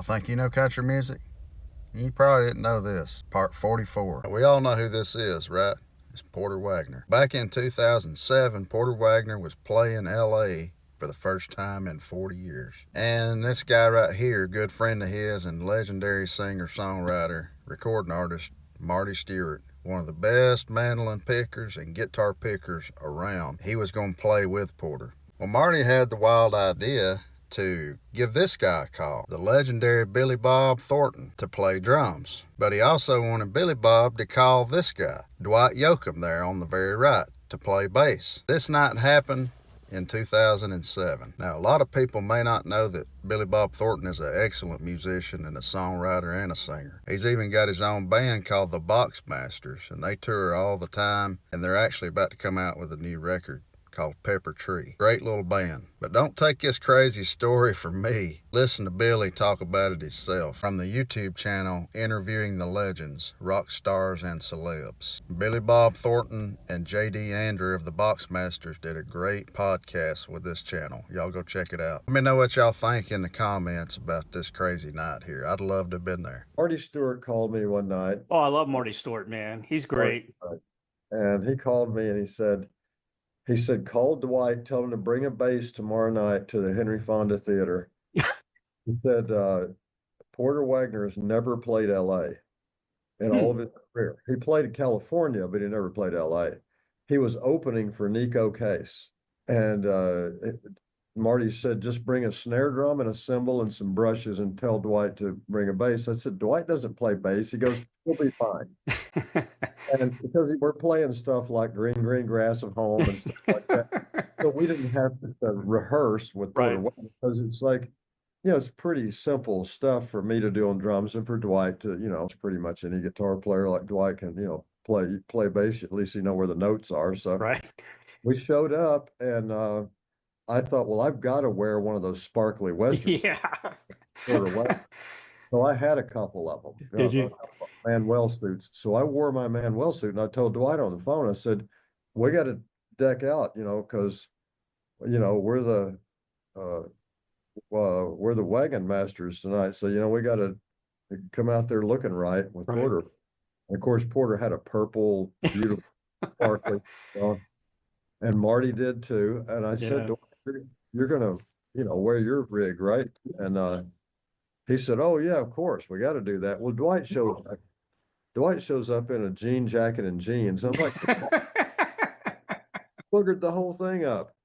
think you know country music? You probably didn't know this. Part 44. We all know who this is, right? It's Porter Wagoner. Back in 2007, Porter Wagoner was playing L.A. for the first time in 40 years. And this guy right here, good friend of his and legendary singer-songwriter, recording artist, Marty Stewart, one of the best mandolin pickers and guitar pickers around. He was going to play with Porter. Well, Marty had the wild idea to give this guy a call, the legendary Billy Bob Thornton, to play drums. But he also wanted Billy Bob to call this guy, Dwight Yoakam, there on the very right, to play bass. This night happened in 2007. Now, a lot of people may not know that Billy Bob Thornton is an excellent musician and a songwriter and a singer. He's even got his own band called the Boxmasters, and they tour all the time, and they're actually about to come out with a new record called Pepper Tree. Great little band. But don't take this crazy story from me. Listen to Billy talk about it himself from the YouTube channel Interviewing the Legends, Rock Stars and Celebs. Billy Bob Thornton and J.D. Andrew of the Boxmasters did a great podcast with this channel. Y'all go check it out. Let me know what y'all think in the comments about this crazy night here. I'd love to have been there. Marty Stewart called me one night. Oh, I love Marty Stewart, man. He's great. And he called me and he said, call Dwight, tell him to bring a bass tomorrow night to the Henry Fonda Theater. He said, Porter Wagoner has never played LA in all of his career. He played in California, but he never played LA. He was opening for Nico Case. And Marty said, just bring a snare drum and a cymbal and some brushes and tell Dwight to bring a bass. I said, Dwight doesn't play bass. He goes, he'll be fine. And because we're playing stuff like Green Grass of Home and stuff like that. So we didn't have to rehearse with Porter Wagoner because it's like, it's pretty simple stuff for me to do on drums and for Dwight to, it's pretty much any guitar player like Dwight can, play bass. At least you know where the notes are. So we showed up and I thought, well, I've got to wear one of those sparkly Westerns. So I had a couple of them. Did you? Manuel suits. So I wore my Manuel suit and I told Dwight on the phone, I said, we got to deck out, because, we're the wagon masters tonight. So, we got to come out there looking right with Porter. And of course, Porter had a purple, beautiful, sparkly on. And Marty did too. And I said, you're going to, wear your rig, right? And he said, oh, yeah, of course. We got to do that. Well, Dwight shows up in a jean jacket and jeans. I'm like, boogered the whole thing up.